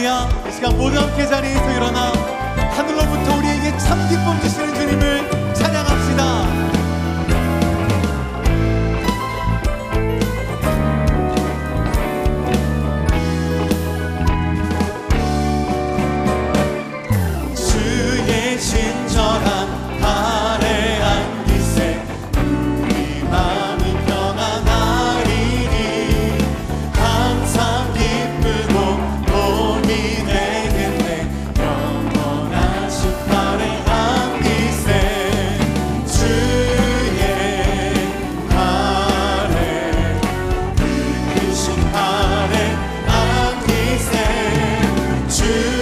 할렐루야. 이 시간 모두 함께 자리에서 일어나 하늘로부터 우리에게 참 기쁨 주시는 주님을 찬양합시다. 친절한 발에 안기세 우리 마음이 평안하리니 항상 기쁘고 복이 되겠네. 영원하신 발에 안기세 주의 발에 이끄신 발에 안기세 주의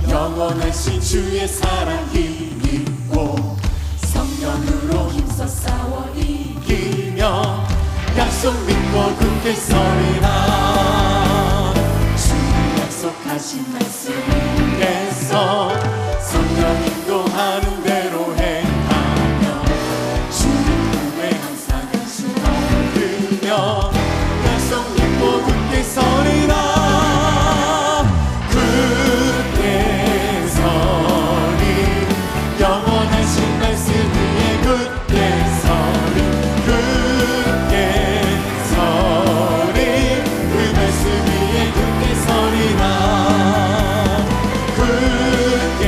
영원하신 주의 사랑 힘입고 성령으로 힘써 싸워 이기며 약속 믿고 굳게 서리라. 주의 약속하신 말씀 위에서 성령 인도하는 대로 행하며 주의 항상 간신 얻으며 약속 믿고 굳게 서리라. 영원하신 말씀 위에 굳게 서리 굳게 서리 그 말씀 위에 굳게 서리라. 굳게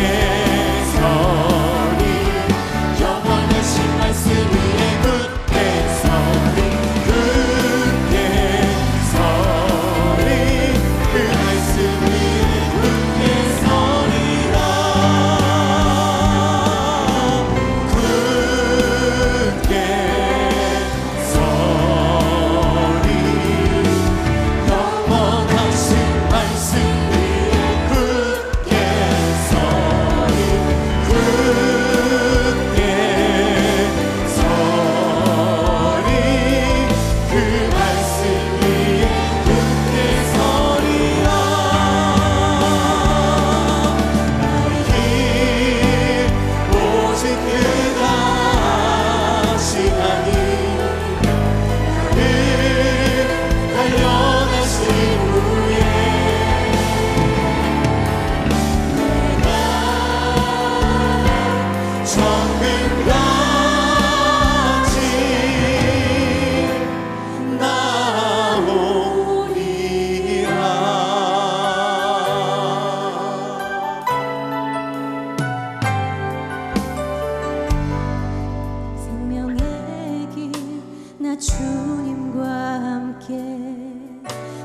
나 주님과 함께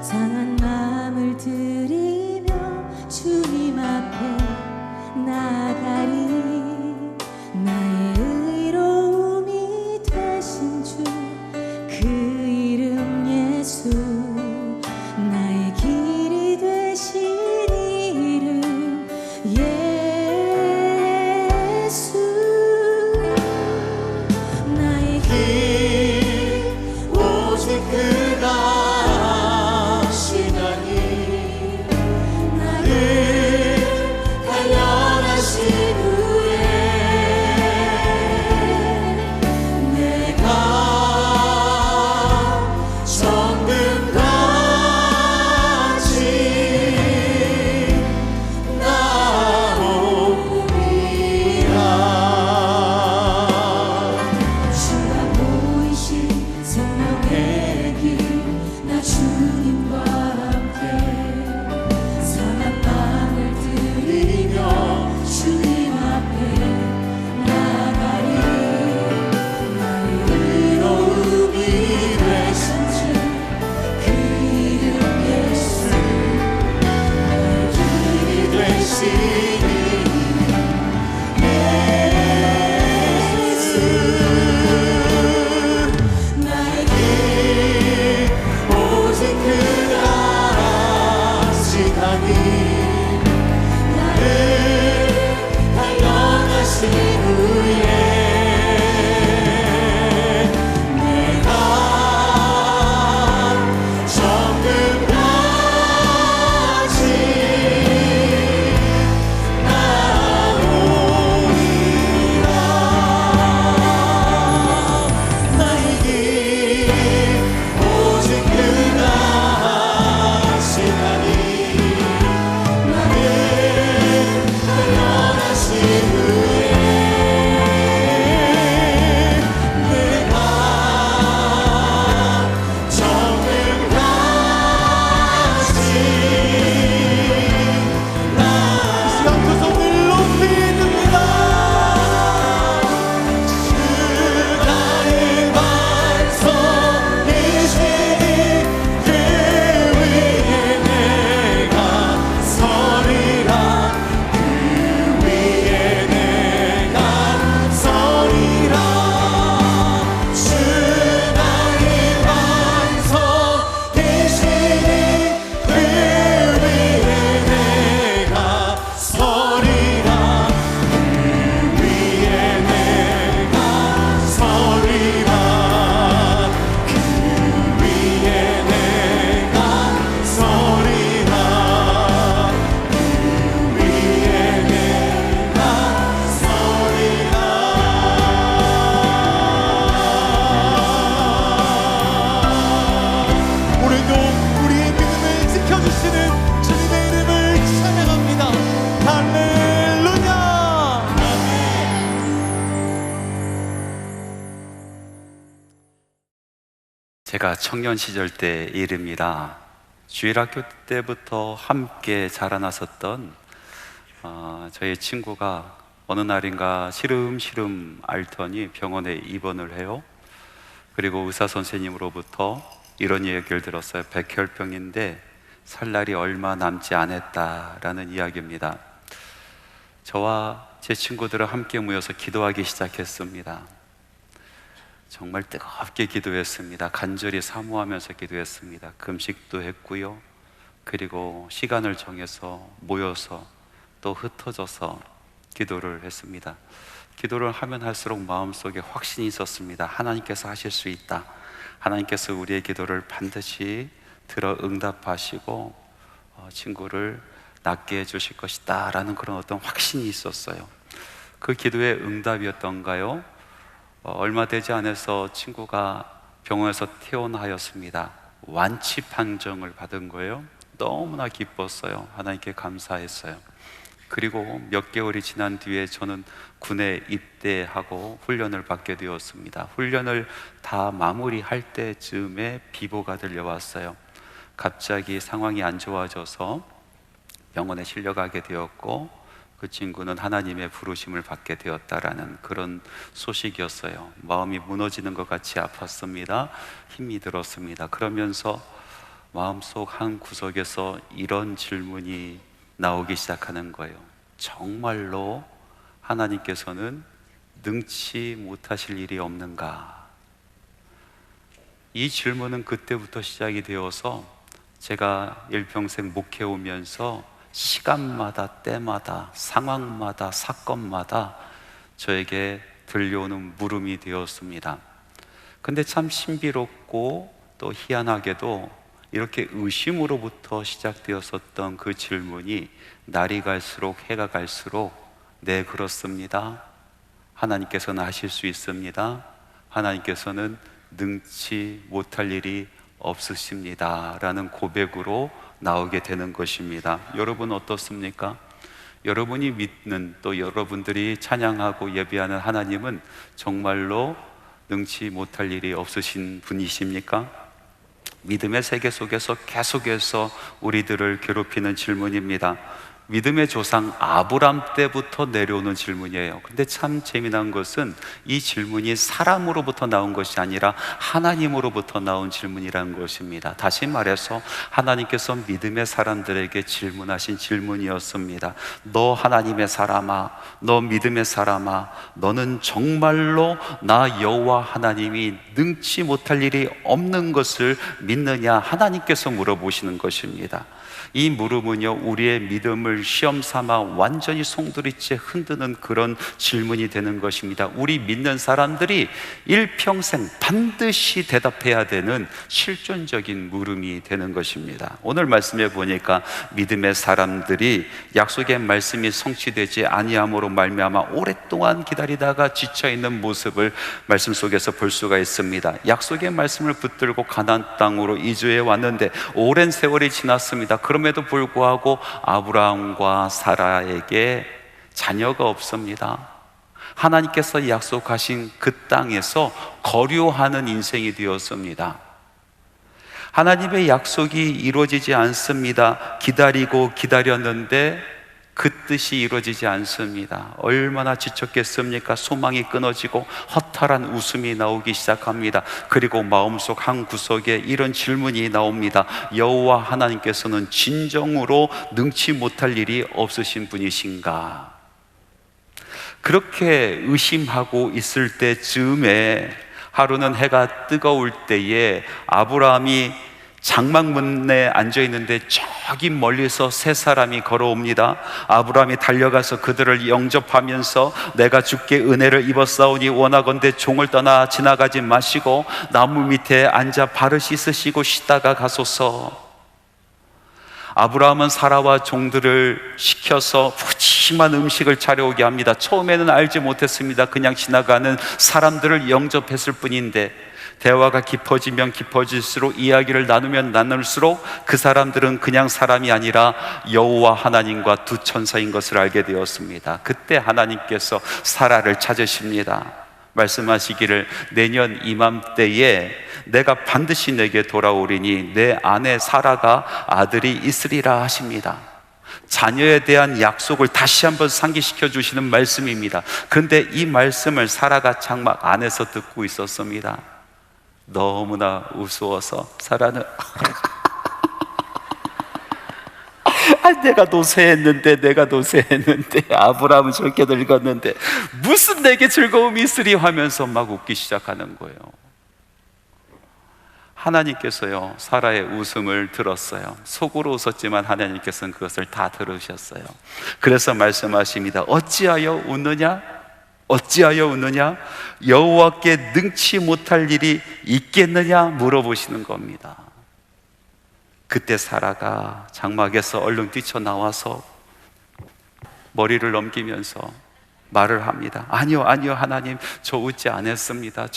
상한 마음을 드리며 주님 앞에 나가리. 나의 의로움이 되신 주 그 이름 예수, 나의 길이 되신 이름 예수. 나의 길 오직 그가 하시나니 나를 단련하신 후에 내가 정금같이 나오리라. 주가 보이신 생명의 길, 나 주님과 함께 상한 마음을 드리며 주님 앞에 나가리. 나의 의로움이 되신 주 그 이름 예수, 나의 길이 되신 나의 길 오직 그가 하시나니 나를 단련하신 후에 내가 정금같이 나오리라. 나의 길 오직 그가 하시나니 나를 단련하신 후에 내가 정금같이 시간 두 손을 높이 듭니다. 주 나의 반석이시니 그 위에 내가 서리라. 그 위에 내가 서리라. 주 나의 반석이시니 그 위에 내가 서리라. 그 위에 내가 서리라. 그 위에 내가 서리라. 그 위에 내가 서리라. 오늘도 우리의 믿음을 지켜주시는 주님의 이름을 찬양합니다. 할렐루야. 제가 청년 시절 때 일입니다. 주일학교 때부터 함께 자라났었던 저희 친구가 어느 날인가 시름시름 앓더니 병원에 입원을 해요. 그리고 의사 선생님으로부터 이런 얘기를 들었어요. 백혈병인데 살 날이 얼마 남지 않았다라는 이야기입니다. 저와 제 친구들은 함께 모여서 기도하기 시작했습니다. 정말 뜨겁게 기도했습니다. 간절히 사모하면서 기도했습니다. 금식도 했고요. 그리고 시간을 정해서 모여서 또 흩어져서 기도를 했습니다. 기도를 하면 할수록 마음속에 확신이 있었습니다. 하나님께서 하실 수 있다. 하나님께서 우리의 기도를 반드시 들어 응답하시고 친구를 낫게 해주실 것이다 라는 그런 어떤 확신이 있었어요. 그 기도의 응답이었던가요? 얼마 되지 않아서 친구가 병원에서 퇴원하였습니다. 완치 판정을 받은 거예요. 너무나 기뻤어요. 하나님께 감사했어요. 그리고 몇 개월이 지난 뒤에 저는 군에 입대하고 훈련을 받게 되었습니다. 훈련을 다 마무리할 때쯤에 비보가 들려왔어요. 갑자기 상황이 안 좋아져서 병원에 실려가게 되었고, 그 친구는 하나님의 부르심을 받게 되었다라는 그런 소식이었어요. 마음이 무너지는 것 같이 아팠습니다. 힘이 들었습니다. 그러면서 마음속 한 구석에서 이런 질문이 나오기 시작하는 거예요. 정말로 하나님께서는 능치 못하실 일이 없는가? 이 질문은 그때부터 시작이 되어서 제가 일평생 목회 오면서 시간마다, 때마다, 상황마다, 사건마다 저에게 들려오는 물음이 되었습니다. 근데 참 신비롭고 또 희한하게도 이렇게 의심으로부터 시작되었었던 그 질문이 날이 갈수록, 해가 갈수록 네, 그렇습니다. 하나님께서는 하실 수 있습니다. 하나님께서는 능치 못할 일이 없으십니다 라는 고백으로 나오게 되는 것입니다. 여러분 어떻습니까? 여러분이 믿는, 또 여러분들이 찬양하고 예배하는 하나님은 정말로 능치 못할 일이 없으신 분이십니까? 믿음의 세계 속에서 계속해서 우리들을 괴롭히는 질문입니다. 믿음의 조상 아브람 때부터 내려오는 질문이에요. 근데 참 재미난 것은 이 질문이 사람으로부터 나온 것이 아니라 하나님으로부터 나온 질문이라는 것입니다. 다시 말해서 하나님께서 믿음의 사람들에게 질문하신 질문이었습니다. 너 하나님의 사람아, 너 믿음의 사람아, 너는 정말로 나 여호와 하나님이 능치 못할 일이 없는 것을 믿느냐? 하나님께서 물어보시는 것입니다. 이 물음은요, 우리의 믿음을 시험 삼아 완전히 송두리째 흔드는 그런 질문이 되는 것입니다. 우리 믿는 사람들이 일평생 반드시 대답해야 되는 실존적인 물음이 되는 것입니다. 오늘 말씀에 보니까 믿음의 사람들이 약속의 말씀이 성취되지 아니함으로 말미암아 오랫동안 기다리다가 지쳐있는 모습을 말씀 속에서 볼 수가 있습니다. 약속의 말씀을 붙들고 가나안 땅으로 이주해 왔는데 오랜 세월이 지났습니다. 그럼에도 불구하고 아브라함과 사라에게 자녀가 없습니다. 하나님께서 약속하신 그 땅에서 거류하는 인생이 되었습니다. 하나님의 약속이 이루어지지 않습니다. 기다리고 기다렸는데 그 뜻이 이루어지지 않습니다. 얼마나 지쳤겠습니까? 소망이 끊어지고 허탈한 웃음이 나오기 시작합니다. 그리고 마음속 한 구석에 이런 질문이 나옵니다. 여호와 하나님께서는 진정으로 능치 못할 일이 없으신 분이신가? 그렇게 의심하고 있을 때쯤에 하루는 해가 뜨거울 때에 아브라함이 장막문에 앉아있는데 저기 멀리서 세 사람이 걸어옵니다. 아브라함이 달려가서 그들을 영접하면서 내가 주께 은혜를 입었사오니 원하건대 종을 떠나 지나가지 마시고 나무 밑에 앉아 발을 씻으시고 쉬다가 가소서. 아브라함은 사라와 종들을 시켜서 푸짐한 음식을 차려오게 합니다. 처음에는 알지 못했습니다. 그냥 지나가는 사람들을 영접했을 뿐인데 대화가 깊어지면 깊어질수록, 이야기를 나누면 나눌수록 그 사람들은 그냥 사람이 아니라 여호와 하나님과 두 천사인 것을 알게 되었습니다. 그때 하나님께서 사라를 찾으십니다. 말씀하시기를 내년 이맘때에 내가 반드시 내게 돌아오리니 내 아내 사라가 아들이 있으리라 하십니다. 자녀에 대한 약속을 다시 한번 상기시켜 주시는 말씀입니다. 그런데 이 말씀을 사라가 장막 안에서 듣고 있었습니다. 너무나 우스워서 사라는 내가 노쇠했는데 아브라함은 저렇게 늙었는데 무슨 내게 즐거움이 있으리 하면서 막 웃기 시작하는 거예요. 하나님께서요, 사라의 웃음을 들었어요. 속으로 웃었지만 하나님께서는 그것을 다 들으셨어요. 그래서 말씀하십니다. 어찌하여 웃느냐? 여호와께 능치 못할 일이 있겠느냐 물어보시는 겁니다. 그때 사라가 장막에서 얼른 뛰쳐나와서 머리를 넘기면서 말을 합니다. 아니요 하나님, 저 웃지 않았습니다.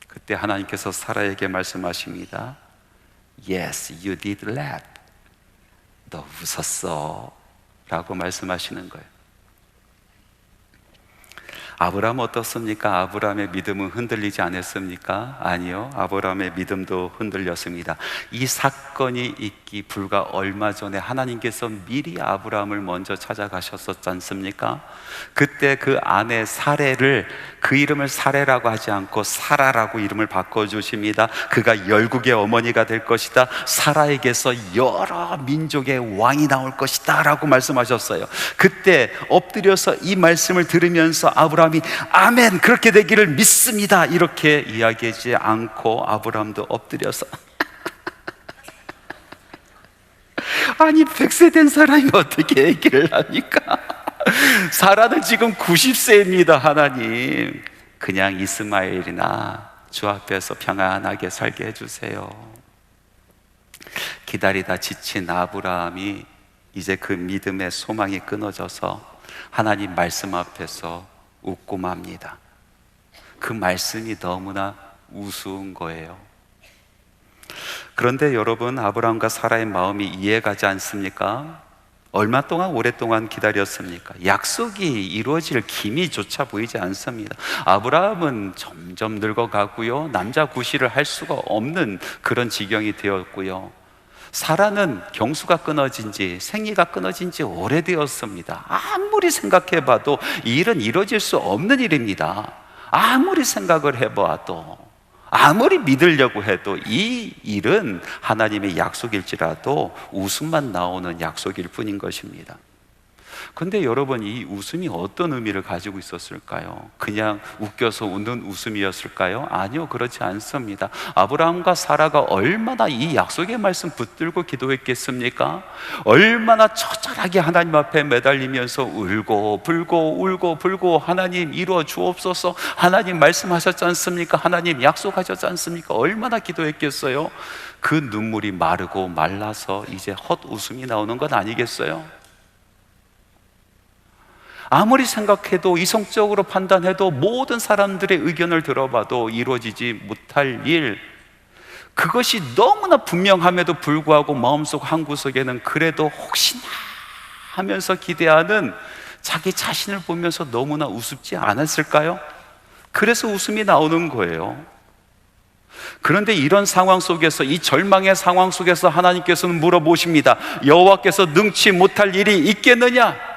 그때 하나님께서 사라에게 말씀하십니다. Yes, you did laugh. 너 웃었어 라고 말씀하시는 거예요. 아브라함 어떻습니까? 아브라함의 믿음은 흔들리지 않았습니까? 아니요, 아브라함의 믿음도 흔들렸습니다. 이 사건이 있기 불과 얼마 전에 하나님께서 미리 아브라함을 먼저 찾아가셨었지 않습니까? 그때 그 아내 사레를, 그 이름을 사레라고 하지 않고 사라라고 이름을 바꿔주십니다. 그가 열국의 어머니가 될 것이다, 사라에게서 여러 민족의 왕이 나올 것이다 라고 말씀하셨어요. 그때 엎드려서 이 말씀을 들으면서 아브라함이 아멘, 그렇게 되기를 믿습니다 이렇게 이야기하지 않고 아브라함도 엎드려서 아니 100세 된 사람이 어떻게 얘기를 합니까? 사라는 지금 90세입니다. 하나님, 그냥 이스마엘이나 주 앞에서 평안하게 살게 해주세요. 기다리다 지친 아브라함이 이제 그 믿음의 소망이 끊어져서 하나님 말씀 앞에서 웃고 맙니다. 그 말씀이 너무나 우스운 거예요. 그런데 여러분, 아브라함과 사라의 마음이 이해가지 않습니까? 얼마 동안 오랫동안 기다렸습니까? 약속이 이루어질 기미조차 보이지 않습니다. 아브라함은 점점 늙어가고요, 남자 구실을 할 수가 없는 그런 지경이 되었고요, 사라는 경수가 끊어진 지, 생리가 끊어진 지 오래되었습니다. 아무리 생각해봐도 이 일은 이루어질 수 없는 일입니다. 아무리 생각을 해봐도, 아무리 믿으려고 해도 이 일은 하나님의 약속일지라도 웃음만 나오는 약속일 뿐인 것입니다. 근데 여러분, 이 웃음이 어떤 의미를 가지고 있었을까요? 그냥 웃겨서 웃는 웃음이었을까요? 아니요, 그렇지 않습니다. 아브라함과 사라가 얼마나 이 약속의 말씀 붙들고 기도했겠습니까? 얼마나 처절하게 하나님 앞에 매달리면서 울고 불고 하나님 이루어 주옵소서, 하나님 말씀하셨지 않습니까? 하나님 약속하셨지 않습니까? 얼마나 기도했겠어요? 그 눈물이 마르고 말라서 이제 헛웃음이 나오는 건 아니겠어요? 아무리 생각해도, 이성적으로 판단해도, 모든 사람들의 의견을 들어봐도 이루어지지 못할 일, 그것이 너무나 분명함에도 불구하고 마음속 한구석에는 그래도 혹시나 하면서 기대하는 자기 자신을 보면서 너무나 우습지 않았을까요? 그래서 웃음이 나오는 거예요. 그런데 이런 상황 속에서, 이 절망의 상황 속에서 하나님께서는 물어보십니다. 여호와께서 능치 못할 일이 있겠느냐?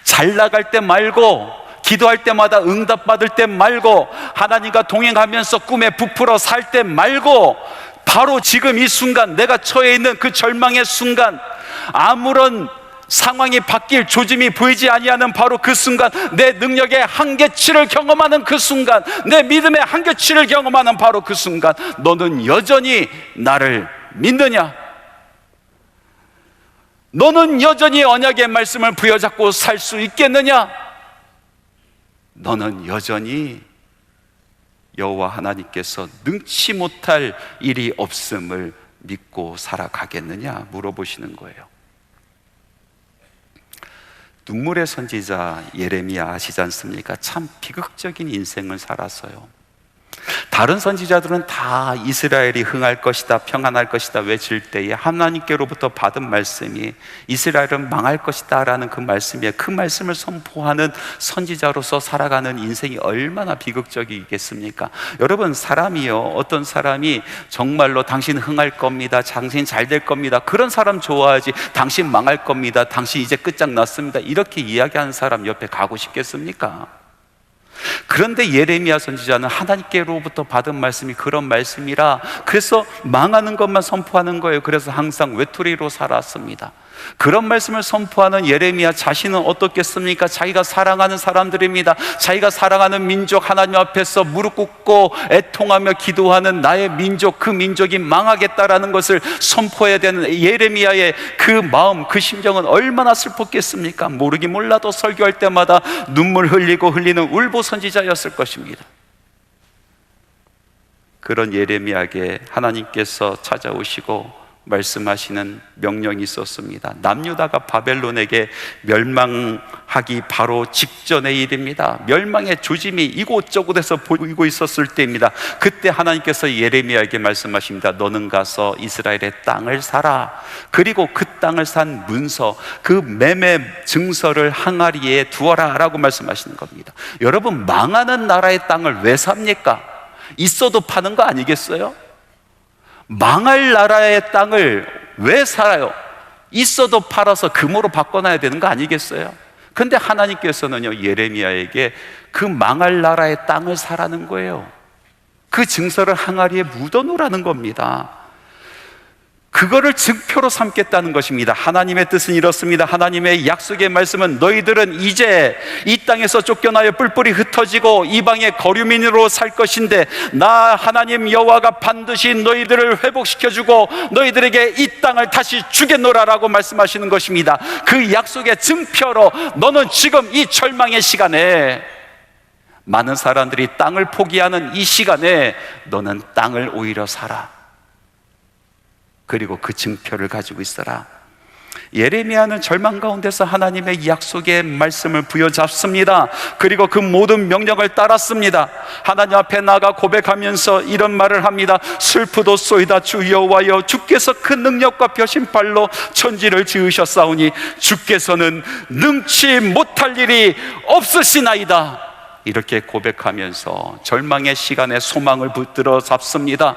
잘 나갈 때 말고, 기도할 때마다 응답받을 때 말고, 하나님과 동행하면서 꿈에 부풀어 살 때 말고, 바로 지금 이 순간, 내가 처해 있는 그 절망의 순간, 아무런 상황이 바뀔 조짐이 보이지 아니하는 바로 그 순간, 내 능력의 한계치를 경험하는 그 순간, 내 믿음의 한계치를 경험하는 바로 그 순간, 너는 여전히 나를 믿느냐? 너는 여전히 언약의 말씀을 부여잡고 살 수 있겠느냐? 너는 여전히 여호와 하나님께서 능치 못할 일이 없음을 믿고 살아가겠느냐 물어보시는 거예요. 눈물의 선지자 예레미야 아시지 않습니까? 참 비극적인 인생을 살았어요. 다른 선지자들은 다 이스라엘이 흥할 것이다, 평안할 것이다 외칠 때에 하나님께로부터 받은 말씀이 이스라엘은 망할 것이다 라는 그 말씀이에요. 그 말씀을 선포하는 선지자로서 살아가는 인생이 얼마나 비극적이겠습니까? 여러분, 사람이요, 어떤 사람이 정말로 당신 흥할 겁니다, 당신 잘 될 겁니다, 그런 사람 좋아하지, 당신 망할 겁니다, 당신 이제 끝장났습니다, 이렇게 이야기하는 사람 옆에 가고 싶겠습니까? 그런데 예레미야 선지자는 하나님께로부터 받은 말씀이 그런 말씀이라, 그래서 망하는 것만 선포하는 거예요. 그래서 항상 외톨이로 살았습니다. 그런 말씀을 선포하는 예레미야 자신은 어떻겠습니까? 자기가 사랑하는 사람들입니다. 자기가 사랑하는 민족, 하나님 앞에서 무릎 꿇고 애통하며 기도하는 나의 민족, 그 민족이 망하겠다라는 것을 선포해야 되는 예레미야의 그 마음, 그 심정은 얼마나 슬펐겠습니까? 모르긴 몰라도 설교할 때마다 눈물 흘리고 흘리는 울보 선지자였을 것입니다. 그런 예레미야에게 하나님께서 찾아오시고 말씀하시는 명령이 있었습니다. 남유다가 바벨론에게 멸망하기 바로 직전의 일입니다. 멸망의 조짐이 이곳저곳에서 보이고 있었을 때입니다. 그때 하나님께서 예레미야에게 말씀하십니다. 너는 가서 이스라엘의 땅을 사라. 그리고 그 땅을 산 문서, 그 매매 증서를 항아리에 두어라 라고 말씀하시는 겁니다. 여러분, 망하는 나라의 땅을 왜 삽니까? 있어도 파는 거 아니겠어요? 망할 나라의 땅을 왜 살아요? 있어도 팔아서 금으로 바꿔놔야 되는 거 아니겠어요? 근데 하나님께서는요, 예레미야에게 그 망할 나라의 땅을 사라는 거예요. 그 증서를 항아리에 묻어놓으라는 겁니다. 그거를 증표로 삼겠다는 것입니다. 하나님의 뜻은 이렇습니다. 하나님의 약속의 말씀은 너희들은 이제 이 땅에서 쫓겨나여 뿔뿔이 흩어지고 이방의 거류민으로 살 것인데 나 하나님 여호와가 반드시 너희들을 회복시켜주고 너희들에게 이 땅을 다시 주겠노라라고 말씀하시는 것입니다. 그 약속의 증표로 너는 지금 이 절망의 시간에, 많은 사람들이 땅을 포기하는 이 시간에 너는 땅을 오히려 사라. 그리고 그 증표를 가지고 있어라. 예레미야는 절망 가운데서 하나님의 약속의 말씀을 부여잡습니다. 그리고 그 모든 명령을 따랐습니다. 하나님 앞에 나가 고백하면서 이런 말을 합니다. 슬프도소이다 주 여호와여, 주께서 그 능력과 벼신팔로 천지를 지으셨사오니 주께서는 능치 못할 일이 없으시나이다. 이렇게 고백하면서 절망의 시간에 소망을 붙들어 잡습니다.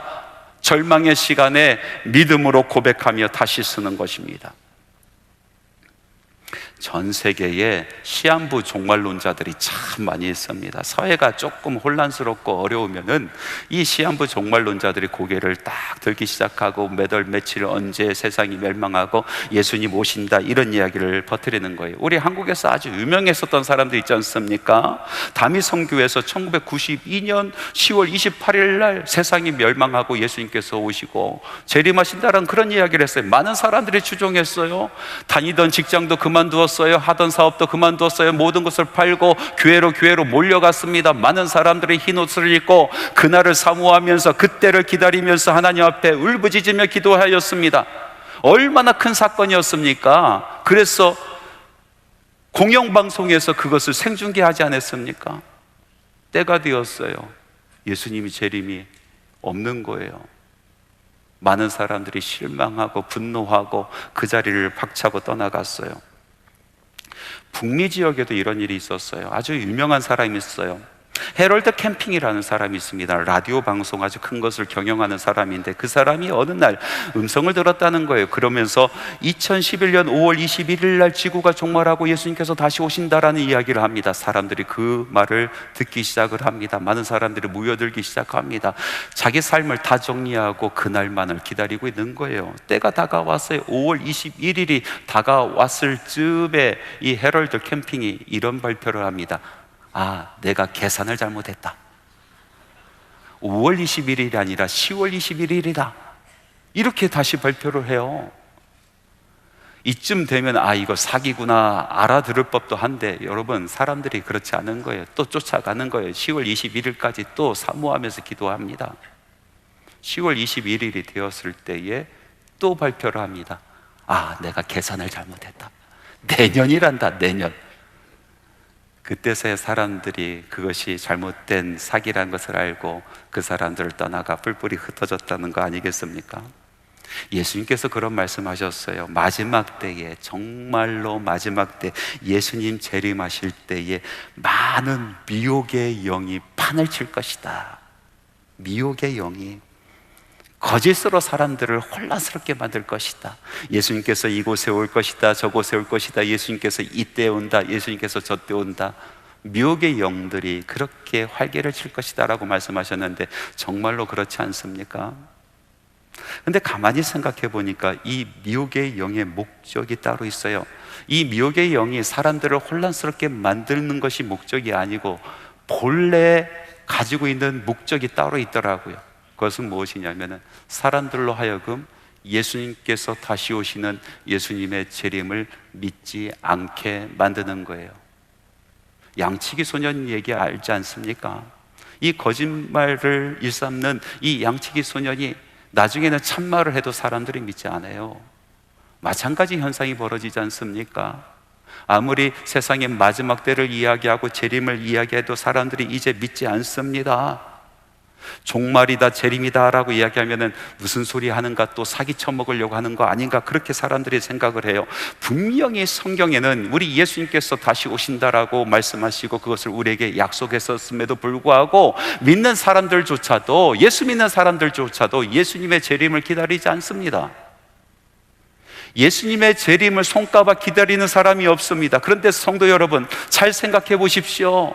절망의 시간에 믿음으로 고백하며 다시 쓰는 것입니다. 전 세계에 시한부 종말론자들이 참 많이 있습니다. 사회가 조금 혼란스럽고 어려우면은 이 시한부 종말론자들이 고개를 딱 들기 시작하고 몇 월 며칠 언제 세상이 멸망하고 예수님 오신다, 이런 이야기를 퍼뜨리는 거예요. 우리 한국에서 아주 유명했었던 사람들 있지 않습니까? 다미성교에서 1992년 10월 28일 날 세상이 멸망하고 예수님께서 오시고 재림하신다는 그런 이야기를 했어요. 많은 사람들이 추종했어요. 다니던 직장도 그만두었어요. 하던 사업도 그만두었어요. 모든 것을 팔고 교회로 몰려갔습니다. 많은 사람들이 흰 옷을 입고 그날을 사모하면서 그때를 기다리면서 하나님 앞에 울부짖으며 기도하였습니다. 얼마나 큰 사건이었습니까? 그래서 공영방송에서 그것을 생중계하지 않았습니까? 때가 되었어요. 예수님이 재림이 없는 거예요. 많은 사람들이 실망하고 분노하고 그 자리를 박차고 떠나갔어요. 북미 지역에도 이런 일이 있었어요. 아주 유명한 사람이 있어요. 해럴드 캠핑이라는 사람이 있습니다. 라디오 방송 아주 큰 것을 경영하는 사람인데 그 사람이 어느 날 음성을 들었다는 거예요. 그러면서 2011년 5월 21일 날 지구가 종말하고 예수님께서 다시 오신다라는 이야기를 합니다. 사람들이 그 말을 듣기 시작을 합니다. 많은 사람들이 모여들기 시작합니다. 자기 삶을 다 정리하고 그날만을 기다리고 있는 거예요. 때가 다가왔어요. 5월 21일이 다가왔을 즈음에 이 해럴드 캠핑이 이런 발표를 합니다. 아, 내가 계산을 잘못했다. 5월 21일이 아니라 10월 21일이다. 이렇게 다시 발표를 해요. 이쯤 되면 아, 이거 사기구나 알아들을 법도 한데, 여러분, 사람들이 그렇지 않은 거예요. 또 쫓아가는 거예요. 10월 21일까지 또 사모하면서 기도합니다. 10월 21일이 되었을 때에 또 발표를 합니다. 아, 내가 계산을 잘못했다. 내년이란다, 내년. 그때서야 사람들이 그것이 잘못된 사기라는 것을 알고 그 사람들을 떠나가 뿔뿔이 흩어졌다는 거 아니겠습니까? 예수님께서 그런 말씀하셨어요. 마지막 때에, 정말로 마지막 때, 예수님 재림하실 때에 많은 미혹의 영이 판을 칠 것이다. 미혹의 영이 거짓으로 사람들을 혼란스럽게 만들 것이다. 예수님께서 이곳에 올 것이다, 저곳에 올 것이다, 예수님께서 이때 온다, 예수님께서 저때 온다. 미혹의 영들이 그렇게 활개를 칠 것이다 라고 말씀하셨는데 정말로 그렇지 않습니까? 근데 가만히 생각해 보니까 이 미혹의 영의 목적이 따로 있어요. 이 미혹의 영이 사람들을 혼란스럽게 만드는 것이 목적이 아니고 본래 가지고 있는 목적이 따로 있더라고요. 그것은 무엇이냐면 사람들로 하여금 예수님께서 다시 오시는 예수님의 재림을 믿지 않게 만드는 거예요. 양치기 소년 얘기 알지 않습니까? 이 거짓말을 일삼는 이 양치기 소년이 나중에는 참말을 해도 사람들이 믿지 않아요. 마찬가지 현상이 벌어지지 않습니까? 아무리 세상의 마지막 때를 이야기하고 재림을 이야기해도 사람들이 이제 믿지 않습니다. 종말이다, 재림이다 라고 이야기하면은 무슨 소리 하는가, 또 사기 쳐먹으려고 하는 거 아닌가, 그렇게 사람들이 생각을 해요. 분명히 성경에는 우리 예수님께서 다시 오신다라고 말씀하시고 그것을 우리에게 약속했었음에도 불구하고 믿는 사람들조차도, 예수 믿는 사람들조차도 예수님의 재림을 기다리지 않습니다. 예수님의 재림을 손꼽아 기다리는 사람이 없습니다. 그런데 성도 여러분, 잘 생각해 보십시오.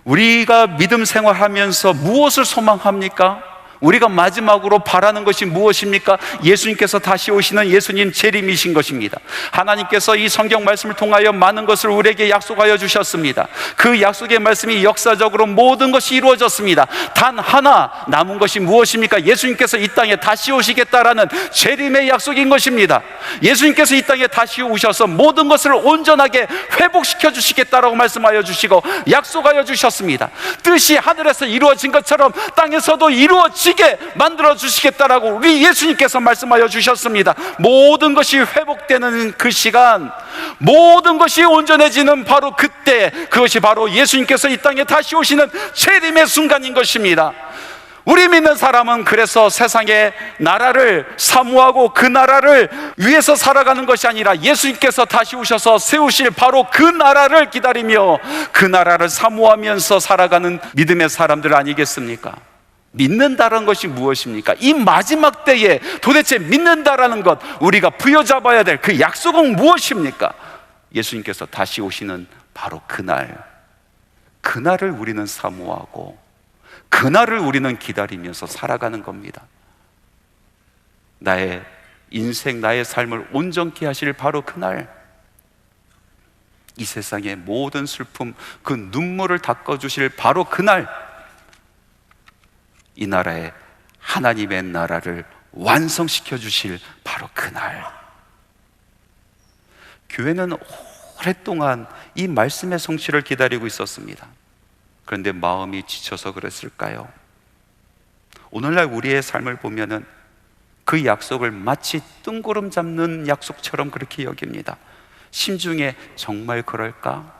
우리가 믿음 생활하면서 무엇을 소망합니까? 우리가 마지막으로 바라는 것이 무엇입니까? 예수님께서 다시 오시는 예수님 재림이신 것입니다. 하나님께서 이 성경 말씀을 통하여 많은 것을 우리에게 약속하여 주셨습니다. 그 약속의 말씀이 역사적으로 모든 것이 이루어졌습니다. 단 하나 남은 것이 무엇입니까? 예수님께서 이 땅에 다시 오시겠다라는 재림의 약속인 것입니다. 예수님께서 이 땅에 다시 오셔서 모든 것을 온전하게 회복시켜 주시겠다라고 말씀하여 주시고 약속하여 주셨습니다. 뜻이 하늘에서 이루어진 것처럼 땅에서도 이루어지게 만들어 주시겠다라고 우리 예수님께서 말씀하여 주셨습니다. 모든 것이 회복되는 그 시간, 모든 것이 온전해지는 바로 그때, 그것이 바로 예수님께서 이 땅에 다시 오시는 재림의 순간인 것입니다. 우리 믿는 사람은 그래서 세상의 나라를 사모하고 그 나라를 위해서 살아가는 것이 아니라 예수님께서 다시 오셔서 세우실 바로 그 나라를 기다리며 그 나라를 사모하면서 살아가는 믿음의 사람들 아니겠습니까? 믿는다라는 것이 무엇입니까? 이 마지막 때에 도대체 믿는다라는 것, 우리가 부여잡아야 될 그 약속은 무엇입니까? 예수님께서 다시 오시는 바로 그날, 그날을 우리는 사모하고 그날을 우리는 기다리면서 살아가는 겁니다. 나의 인생, 나의 삶을 온전케 하실 바로 그날, 이 세상의 모든 슬픔, 그 눈물을 닦아주실 바로 그날, 이 나라에 하나님의 나라를 완성시켜 주실 바로 그날. 교회는 오랫동안 이 말씀의 성취를 기다리고 있었습니다. 그런데 마음이 지쳐서 그랬을까요? 오늘날 우리의 삶을 보면은 그 약속을 마치 뜬구름 잡는 약속처럼 그렇게 여깁니다. 심중에 정말 그럴까?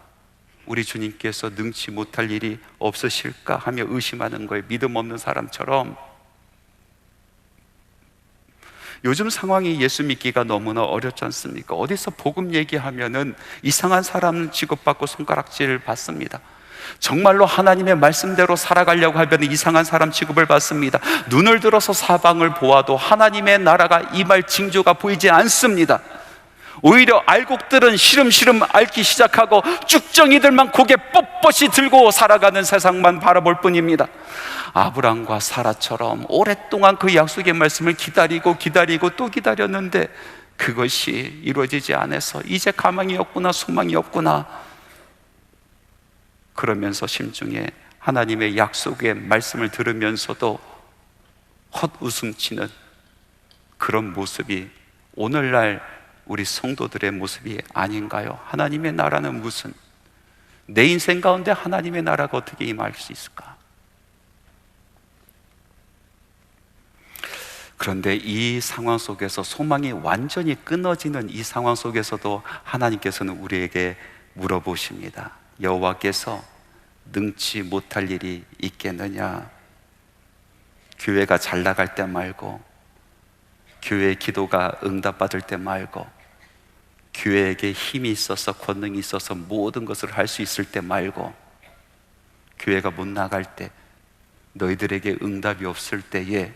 우리 주님께서 능치 못할 일이 없으실까 하며 의심하는 거예요. 믿음 없는 사람처럼. 요즘 상황이 예수 믿기가 너무나 어렵지 않습니까? 어디서 복음 얘기하면은 이상한 사람 취급받고 손가락질 받습니다. 정말로 하나님의 말씀대로 살아가려고 하면 이상한 사람 취급을 받습니다. 눈을 들어서 사방을 보아도 하나님의 나라가 임할 징조가 보이지 않습니다. 오히려 알곡들은 시름시름 앓기 시작하고 쭉정이들만 고개 뻣뻣이 들고 살아가는 세상만 바라볼 뿐입니다. 아브람과 사라처럼 오랫동안 그 약속의 말씀을 기다리고 또 기다렸는데 그것이 이루어지지 않아서 이제 가망이 없구나, 소망이 없구나, 그러면서 심중에 하나님의 약속의 말씀을 들으면서도 헛웃음치는 그런 모습이 오늘날 우리 성도들의 모습이 아닌가요? 하나님의 나라는 무슨, 내 인생 가운데 하나님의 나라가 어떻게 임할 수 있을까? 그런데 이 상황 속에서 소망이 완전히 끊어지는 이 상황 속에서도 하나님께서는 우리에게 물어보십니다. 여호와께서 능치 못할 일이 있겠느냐? 교회가 잘 나갈 때 말고, 교회의 기도가 응답받을 때 말고, 교회에게 힘이 있어서, 권능이 있어서 모든 것을 할 수 있을 때 말고, 교회가 못 나갈 때, 너희들에게 응답이 없을 때에,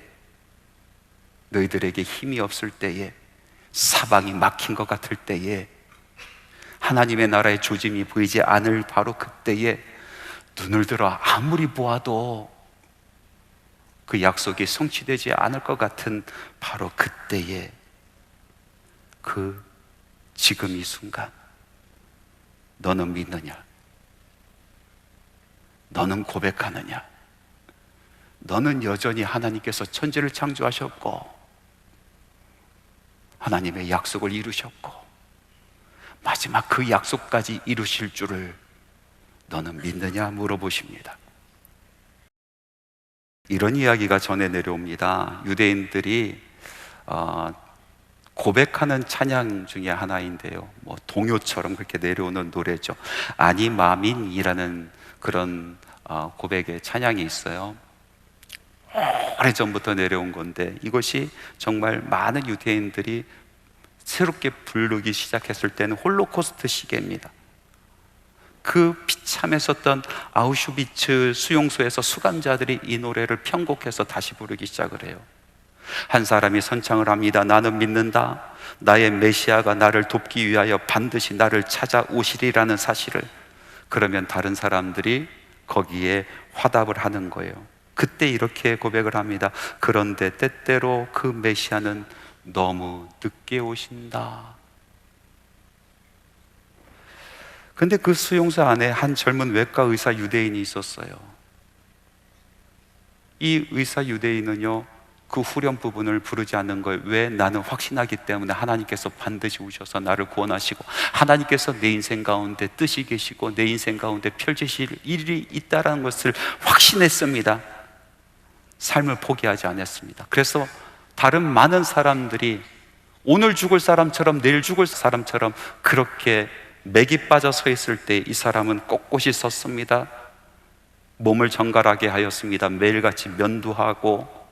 너희들에게 힘이 없을 때에, 사방이 막힌 것 같을 때에, 하나님의 나라의 조짐이 보이지 않을 바로 그때에 눈을 들어 아무리 보아도 그 약속이 성취되지 않을 것 같은 바로 그때에, 그 지금 이 순간 너는 믿느냐? 너는 고백하느냐? 너는 여전히 하나님께서 천지를 창조하셨고 하나님의 약속을 이루셨고 마지막 그 약속까지 이루실 줄을 너는 믿느냐 물어보십니다. 이런 이야기가 전해 내려옵니다. 유대인들이 고백하는 찬양 중에 하나인데요, 뭐 동요처럼 그렇게 내려오는 노래죠. 아니 마민이라는 그런 고백의 찬양이 있어요. 오래전부터 내려온 건데 이것이 정말 많은 유대인들이 새롭게 부르기 시작했을 때는 홀로코스트 시기입니다. 그 비참했었던 아우슈비츠 수용소에서 수감자들이 이 노래를 편곡해서 다시 부르기 시작을 해요. 한 사람이 선창을 합니다. 나는 믿는다. 나의 메시아가 나를 돕기 위하여 반드시 나를 찾아오시리라는 사실을. 그러면 다른 사람들이 거기에 화답을 하는 거예요. 그때 이렇게 고백을 합니다. 그런데 때때로 그 메시아는 너무 늦게 오신다. 근데 그 수용소 안에 한 젊은 외과 의사 유대인이 있었어요. 이 의사 유대인은요, 그 후렴 부분을 부르지 않는 거예요. 왜? 나는 확신하기 때문에 하나님께서 반드시 오셔서 나를 구원하시고 하나님께서 내 인생 가운데 뜻이 계시고 내 인생 가운데 펼치실 일이 있다는 것을 확신했습니다. 삶을 포기하지 않았습니다. 그래서 다른 많은 사람들이 오늘 죽을 사람처럼 내일 죽을 사람처럼 그렇게 맥이 빠져 서 있을 때 이 사람은 꼿꼿이 섰습니다. 몸을 정갈하게 하였습니다. 매일같이 면도하고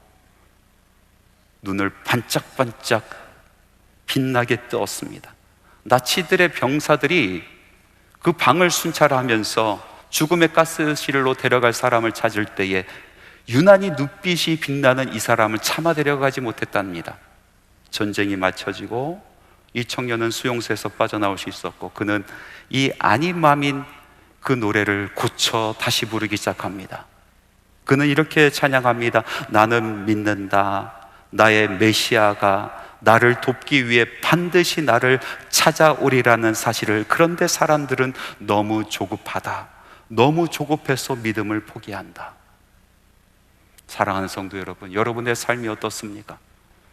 눈을 반짝반짝 빛나게 뜨었습니다. 나치들의 병사들이 그 방을 순찰하면서 죽음의 가스실로 데려갈 사람을 찾을 때에 유난히 눈빛이 빛나는 이 사람을 참아 데려가지 못했답니다. 전쟁이 마쳐지고 이 청년은 수용소에서 빠져나올 수 있었고 그는 이 아니마민 그 노래를 고쳐 다시 부르기 시작합니다. 그는 이렇게 찬양합니다. 나는 믿는다. 나의 메시아가 나를 돕기 위해 반드시 나를 찾아오리라는 사실을. 그런데 사람들은 너무 조급하다. 너무 조급해서 믿음을 포기한다. 사랑하는 성도 여러분, 여러분의 삶이 어떻습니까?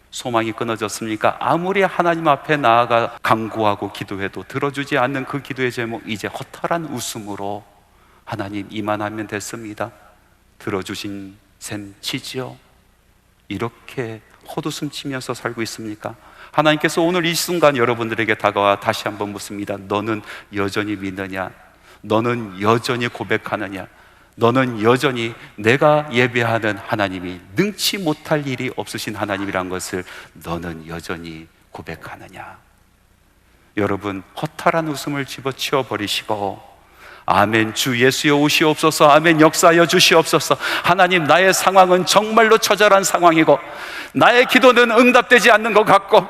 소망이 끊어졌습니까? 아무리 하나님 앞에 나아가 간구하고 기도해도 들어주지 않는 그 기도의 제목, 이제 허탈한 웃음으로 하나님 이만하면 됐습니다. 들어주신 셈 치지요? 이렇게 헛웃음 치면서 살고 있습니까? 하나님께서 오늘 이 순간 여러분들에게 다가와 다시 한번 묻습니다. 너는 여전히 믿느냐? 너는 여전히 고백하느냐? 너는 여전히 내가 예배하는 하나님이 능치 못할 일이 없으신 하나님이란 것을 너는 여전히 고백하느냐? 여러분, 허탈한 웃음을 집어치워 버리시고 아멘, 주 예수여 오시옵소서, 아멘, 역사하여 주시옵소서. 하나님, 나의 상황은 정말로 처절한 상황이고 나의 기도는 응답되지 않는 것 같고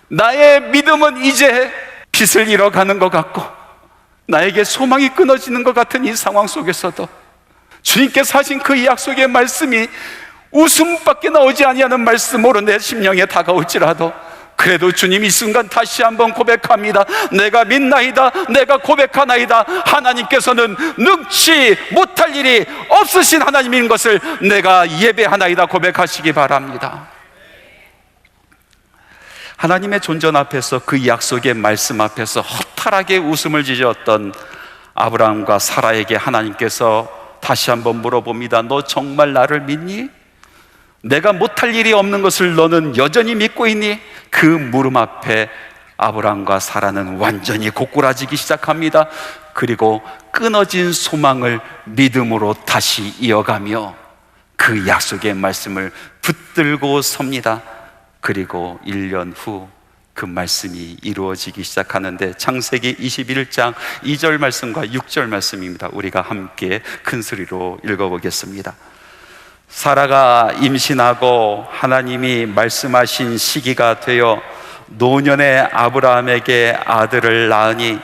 나의 믿음은 이제 빛을 잃어가는 것 같고 나에게 소망이 끊어지는 것 같은 이 상황 속에서도 주님께서 하신 그 약속의 말씀이 웃음밖에 나오지 아니하는 말씀으로 내 심령에 다가올지라도 그래도 주님 이 순간 다시 한번 고백합니다. 내가 믿나이다. 내가 고백하나이다. 하나님께서는 능치 못할 일이 없으신 하나님인 것을 내가 예배하나이다 고백하시기 바랍니다. 하나님의 존전 앞에서 그 약속의 말씀 앞에서 허탈하게 웃음을 지었던 아브라함과 사라에게 하나님께서 다시 한번 물어봅니다. 너 정말 나를 믿니? 내가 못할 일이 없는 것을 너는 여전히 믿고 있니? 그 물음 앞에 아브라함과 사라는 완전히 고꾸라지기 시작합니다. 그리고 끊어진 소망을 믿음으로 다시 이어가며 그 약속의 말씀을 붙들고 섭니다. 그리고 1년 후 그 말씀이 이루어지기 시작하는데 창세기 21장 2절 말씀과 6절 말씀입니다. 우리가 함께 큰 소리로 읽어보겠습니다. 사라가 임신하고 하나님이 말씀하신 시기가 되어 노년의 아브라함에게 아들을 낳으니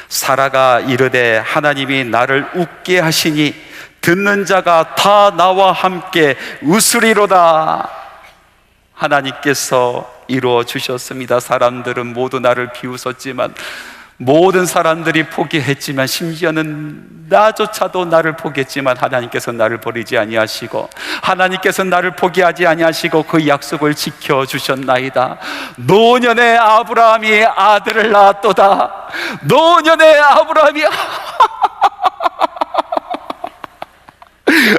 사라가 이르되 하나님이 나를 웃게 하시니 듣는 자가 다 나와 함께 웃으리로다. 하나님께서 이루어 주셨습니다. 사람들은 모두 나를 비웃었지만, 모든 사람들이 포기했지만, 심지어는 나조차도 나를 포기했지만 하나님께서 나를 버리지 아니하시고 하나님께서 나를 포기하지 아니하시고 그 약속을 지켜주셨나이다. 노년의 아브라함이 아들을 낳았도다. 노년의 아브라함이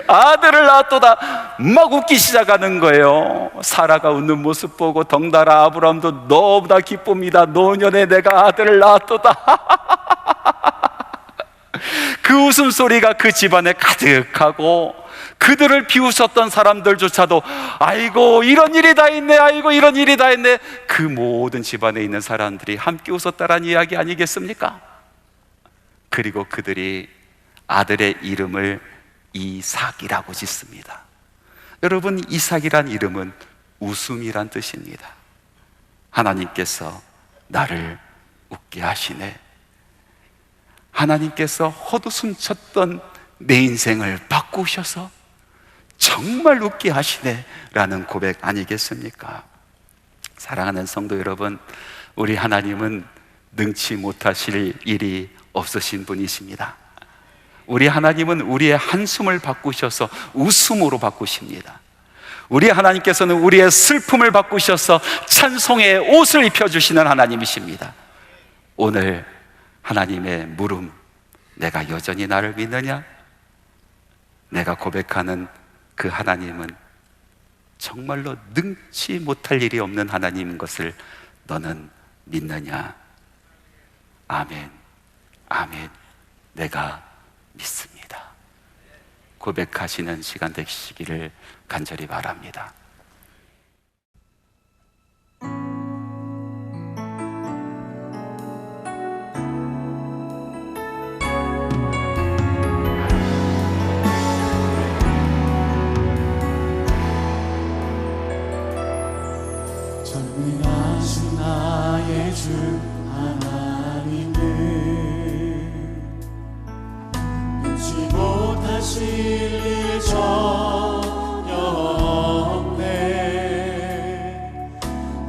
아들을 낳았도다. 막 웃기 시작하는 거예요. 사라가 웃는 모습 보고 덩달아 아브라함도 너무나 기쁩니다. 노년에 내가 아들을 낳았도다. 그 웃음소리가 그 집안에 가득하고, 그들을 비웃었던 사람들조차도 아이고 이런 일이 다 있네, 아이고 이런 일이 다 있네. 그 모든 집안에 있는 사람들이 함께 웃었다라는 이야기 아니겠습니까? 그리고 그들이 아들의 이름을 이삭이라고 짓습니다. 여러분, 이삭이란 이름은 웃음이란 뜻입니다. 하나님께서 나를 웃게 하시네. 하나님께서 헛웃음 쳤던 내 인생을 바꾸셔서 정말 웃게 하시네 라는 고백 아니겠습니까? 사랑하는 성도 여러분, 우리 하나님은 능치 못하실 일이 없으신 분이십니다. 우리 하나님은 우리의 한숨을 바꾸셔서 웃음으로 바꾸십니다. 우리 하나님께서는 우리의 슬픔을 바꾸셔서 찬송의 옷을 입혀주시는 하나님이십니다. 오늘 하나님의 물음, 내가 여전히 나를 믿느냐? 내가 고백하는 그 하나님은 정말로 능치 못할 일이 없는 하나님인 것을 너는 믿느냐? 아멘, 아멘. 내가 믿습니다. 고백하시는 시간 되시기를 간절히 바랍니다. 전능하신 나의 주 하나님은 눈치 못하실 일 전혀 없네.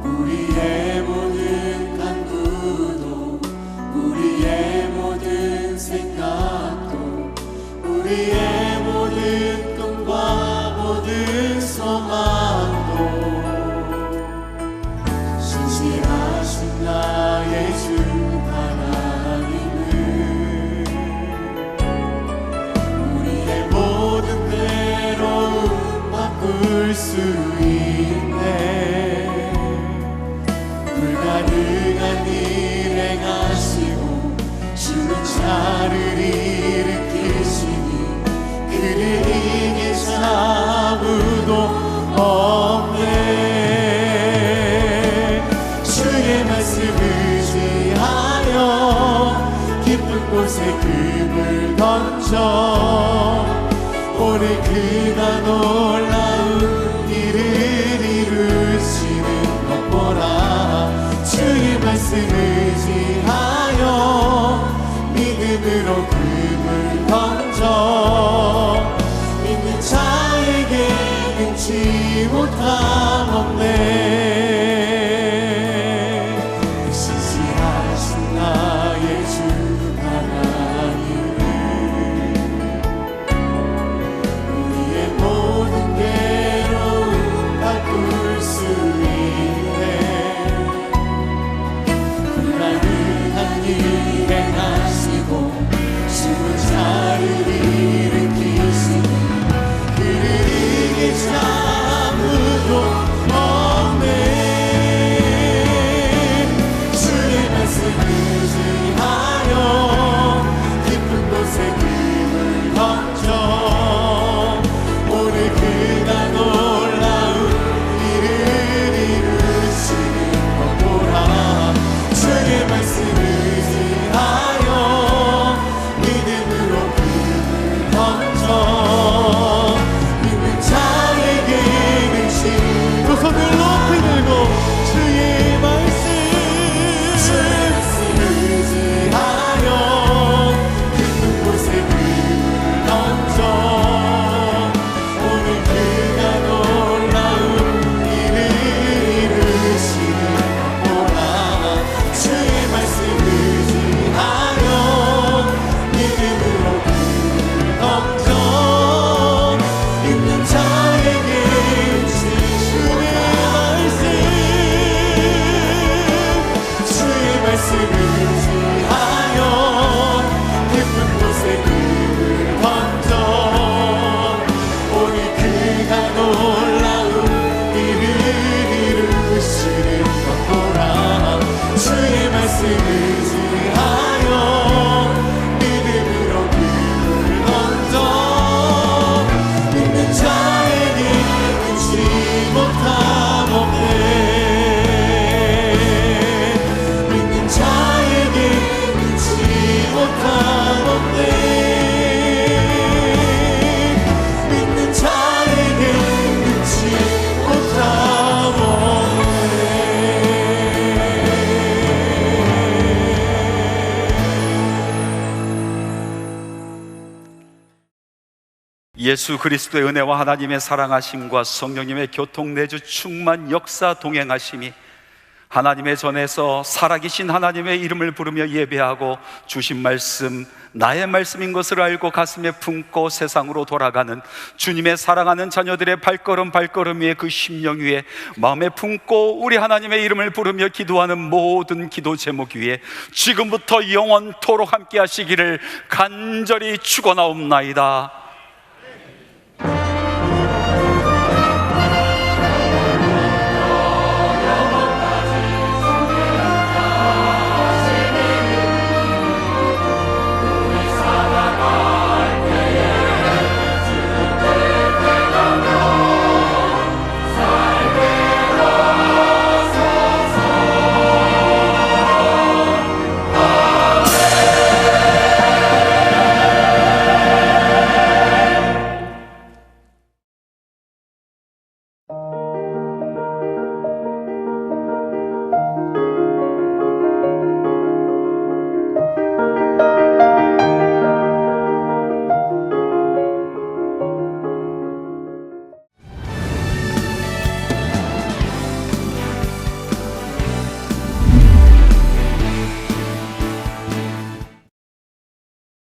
우리의 모든 간구도, 우리의 모든 생각도, 우리의 모든 꿈과 모든 소망도 신실하신 나의 주 하나님은 우리의 모든 괴로움 바꿀 수 있네. 불가능한 일 행하시고 죽은 자를 일으키시니 그를 이길 자 아무도 없네. 주의 말씀 의지하여 깊은 곳에 금을 던져 오늘 그가 놀라운 일을 이루시는 것 보라. 주의 말씀 의지하여 믿음으로 금을 던져 믿는 자에게 능치 못함 없네. 신실하신 나의 주 하나님은 우리의 모든 괴로움 바꿀 수 있네. 불가능한 일 행하시고 죽은 자를 일으키시니 그를 이길 자 아무도 없네. 의지하여 믿음으로 길을 던져 믿는 자에게 끝이 못함없네. 믿는 자에게 끝이 못함없네. 믿는 자에게 끝이 예수 그리스도의 은혜와 하나님의 사랑하심과 성령님의 교통내주 충만 역사 동행하심이 하나님의 전에서 살아계신 하나님의 이름을 부르며 예배하고 주신 말씀, 나의 말씀인 것을 알고 가슴에 품고 세상으로 돌아가는 주님의 사랑하는 자녀들의 발걸음 위에, 그 심령 위에 마음에 품고 우리 하나님의 이름을 부르며 기도하는 모든 기도 제목 위에 지금부터 영원토록 함께 하시기를 간절히 축원하옵나이다.